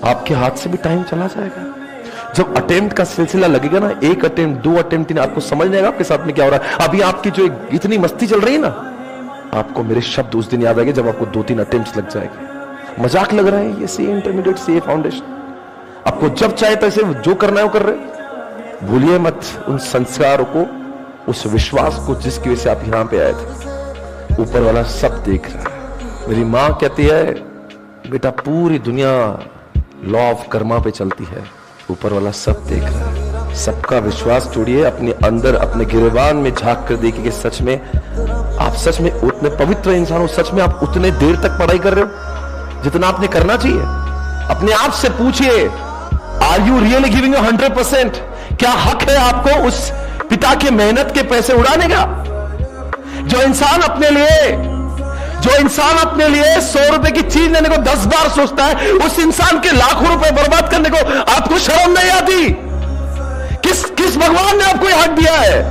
आपके हाथ से भी टाइम चला जाएगा। जब अटेम्प्ट का सिलसिला लगेगा ना, एक अटेम्प्ट, 2 अटेम्प्ट, आपको समझ नहीं आएगा आपके साथ में क्या हो रहा है। अभी आपकी जो इतनी मस्ती चल रही है ना, आपको मेरे शब्द उस दिन याद आएंगे जब आपको 2-3 अटेम्प्ट्स लग जाएंगे। मजाक लग रहा है ये सी इंटरमीडिएट, सी फाउंडेशन। आपको जब चाहे तैसे जो करना है वो कर रहे। भूलिए मत उन संस्कारों को, उस विश्वास को जिसकी वजह से आप यहां पे आए थे। ऊपर वाला सब देख रहा है। मेरी मां कहती है, बेटा पूरी दुनिया लॉ ऑफ कर्मा पे चलती है, ऊपर वाला सब देख रहा है। सबका विश्वास तोड़िए, अपने अंदर अपने गिरेबान में झांक कर देखिए कि सच में आप सच में उतने पवित्र इंसान हो, सच में आप उतने देर तक पढ़ाई कर रहे हो जितना आपने करना चाहिए। अपने आप से पूछिए, आर यू रियली गिविंग 100%? क्या हक है आपको उस पिता के मेहनत के पैसे उड़ाने का? जो इंसान अपने लिए 100 रुपए की चीज लेने को 10 बार सोचता है, उस इंसान के लाखों रुपए बर्बाद करने को आपको शर्म नहीं आती? किस भगवान ने आपको यह हक दिया है?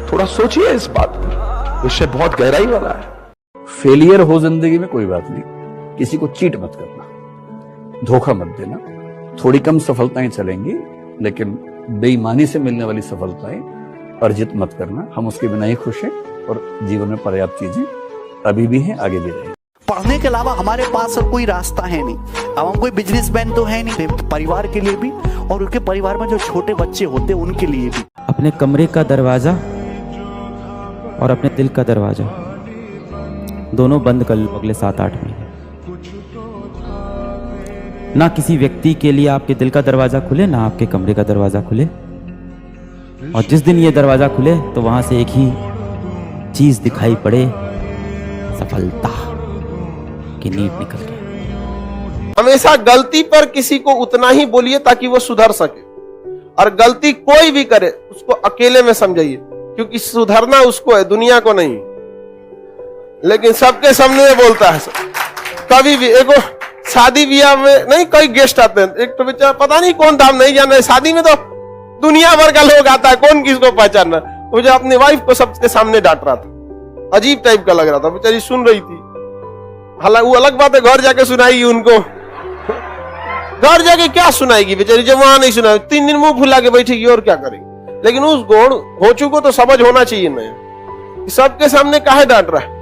थोड़ा सोचिए इस बात पर, विषय बहुत गहराई वाला है। फेलियर हो जिंदगी में कोई बात नहीं, किसी को चीट मत करना, धोखा मत देना। थोड़ी कम सफलताएं चलेंगी, लेकिन बेईमानी से मिलने वाली सफलताएं अर्जित मत करना। हम उसके बिना ही खुश हैं और जीवन में पर्याप्त चीजें अभी भी हैं, आगे भी रहेंगी। पढ़ने के अलावा हमारे पास और कोई रास्ता है नहीं। अब हम कोई बिजनेसमैन तो है नहीं, परिवार के लिए भी और उनके परिवार में जो छोटे बच्चे होते हैं उनके लिए भी। अपने कमरे का दरवाजा और अपने दिल का दरवाजा दोनों बंद कर लो अगले 7-8 महीने। ना किसी व्यक्ति के लिए आपके दिल का दरवाजा खुले, ना आपके कमरे का दरवाजा खुले। और जिस दिन ये दरवाजा खुले तो वहां से एक ही चीज दिखाई पड़े, सफलता की नींव निकल गई। हमेशा गलती पर किसी को उतना ही बोलिए ताकि वो सुधर सके, और गलती कोई भी करे उसको अकेले में समझाइए, क्योंकि सुधरना उसको है, दुनिया को नहीं। लेकिन सबके सामने बोलता है कभी भी। एक शादी ब्याह में नहीं, कोई गेस्ट आते हैं, एक तो बेचारा पता नहीं कौन था, नहीं जाना है। शादी में तो दुनिया भर का लोग आता है, कौन किसको पहचानना। मुझे अपनी वाइफ को सबके सामने डांट रहा था, अजीब टाइप का लग रहा था, बेचारी सुन रही थी। हालांकि वो अलग बात है, घर जाके सुनाएगी उनको। घर जाके क्या सुनाएगी बेचारी, जब वहां नहीं सुनाएगी 3 दिन मुंह फुला के बैठेगी और क्या करेगी। लेकिन उस गुण हो चुको तो समझ होना चाहिए ना, सबके सामने काहे डांट रहा है।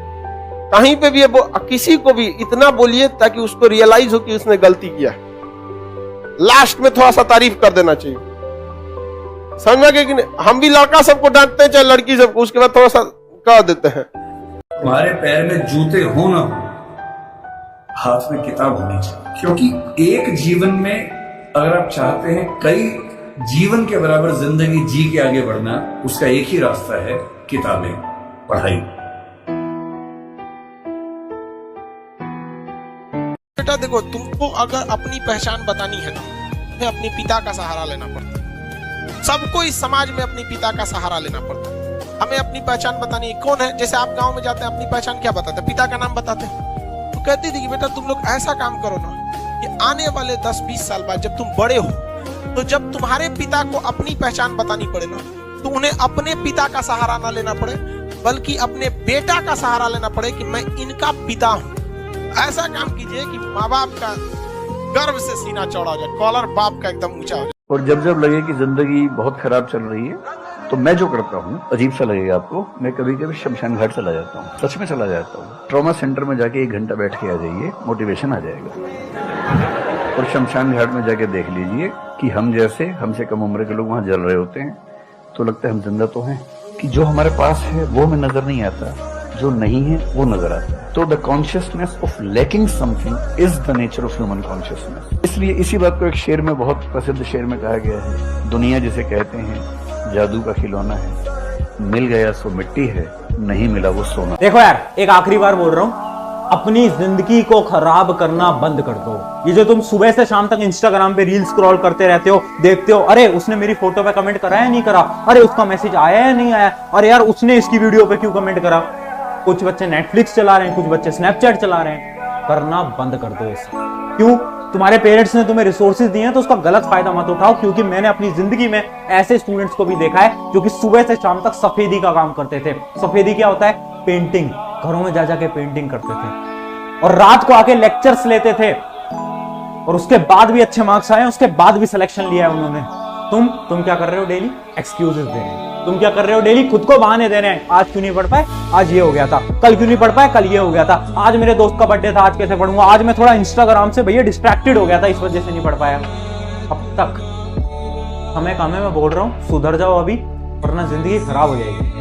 कहीं पे भी किसी को भी इतना बोलिए ताकि उसको रियलाइज हो कि उसने गलती किया है। लास्ट में थोड़ा सा तारीफ कर देना चाहिए, समझ गए कि नहीं। हम भी लड़का सबको डांटते हैं, चाहे लड़की सबको, उसके बाद थोड़ा सा कह देते हैं। तुम्हारे पैर में जूते हो ना हो, हाथ में किताब होनी चाहिए। क्योंकि एक जीवन में अगर आप चाहते हैं कई जीवन के बराबर जिंदगी जी के आगे बढ़ना, उसका एक ही रास्ता है, किताबें, पढ़ाई। बेटा देखो, तुमको अगर अपनी पहचान बतानी है ना, तुम्हें अपने पिता का सहारा लेना पड़ता है। सबको इस समाज में अपने पिता का सहारा लेना पड़ता है। हमें अपनी पहचान बतानी है, कौन है। जैसे आप गांव में जाते हैं, अपनी पहचान क्या बताते हैं? पिता का नाम बताते हैं। तो कहती थी कि बेटा तुम लोग ऐसा काम करो ना कि आने वाले 10-20 साल बाद जब तुम बड़े हो, तो जब तुम्हारे पिता को अपनी पहचान बतानी पड़े ना, तो उन्हें अपने पिता का सहारा ना लेना पड़े, बल्कि अपने बेटा का सहारा लेना पड़े कि मैं इनका पिता हूं। ऐसा काम कीजिए कि माँ बाप का गर्व से सीना चौड़ा हो जाए, कॉलर बाप का एकदम ऊंचा हो जाए। और जब लगे कि जिंदगी बहुत खराब चल रही है, तो मैं जो करता हूँ, अजीब सा लगेगा आपको, मैं कभी कभी शमशान घाट चला जाता हूँ। सच में चला जाता हूँ। ट्रॉमा सेंटर में जाके 1 घंटा बैठ के आ जाइए, मोटिवेशन आ जाएगा। और शमशान घाट में जाके देख लीजिए कि हम जैसे हमसे कम उम्र के लोग वहां जल रहे होते हैं, तो लगता है हम जिंदा तो हैं। कि जो हमारे पास है वो हमें नजर नहीं आता, जो नहीं है वो नजर आता है। तो the consciousness of lacking something is the nature of human consciousness. इसलिए इसी बात को एक शेर में, बहुत प्रसिद्ध शेर में कहा गया है, दुनिया जिसे कहते हैं जादू का खिलौना है, मिल गया सो मिट्टी है, नहीं मिला वो सोना। देखो यार, एक आखिरी बार बोल रहा हूं, अपनी जिंदगी को खराब करना बंद कर दो। ये जो तुम सुबह से शाम तक इंस्टाग्राम पे रील स्क्रॉल करते रहते हो, देखते हो, अरे उसने मेरी फोटो पे कमेंट करा या नहीं करा, अरे उसका मैसेज आया या नहीं आया, अरे यार उसने इसकी वीडियो पे क्यों कमेंट करा। कुछ बच्चे नेटफ्लिक्स चला रहे हैं, कुछ बच्चे स्नैपचैट चला रहे हैं। करना बंद कर दो इसे। क्यों? तुम्हारे पेरेंट्स ने तुम्हें रिसोर्सेज दिए हैं, तो उसका गलत फायदा मत उठाओ। क्योंकि मैंने अपनी जिंदगी में ऐसे स्टूडेंट्स को भी देखा है जो कि सुबह से शाम तक सफेदी का काम करते थे। सफेदी क्या होता है? पेंटिंग। घरों में जा जाके पेंटिंग करते थे और रात को आके लेक्चर्स लेते थे। और उसके बाद भी अच्छे मार्क्स आए, उसके बाद भी सिलेक्शन लिया है उन्होंने। तुम क्या कर रहे हो? डेली एक्सक्यूजेस दे रहे हैं। तुम क्या कर रहे हो? डेली खुद को बहाने दे रहे हैं। आज क्यों नहीं पढ़ पाए? आज ये हो गया था। कल क्यों नहीं पढ़ पाए? कल ये हो गया था। आज मेरे दोस्त का बर्थडे था, आज कैसे पढ़ूंगा? आज मैं थोड़ा इंस्टाग्राम से भैया डिस्ट्रैक्टेड हो गया था, इस वजह से नहीं पढ़ पाया। अब तक हमें काम है, मैं बोल रहा हूँ सुधर जाओ अभी, वरना जिंदगी खराब हो जाएगी।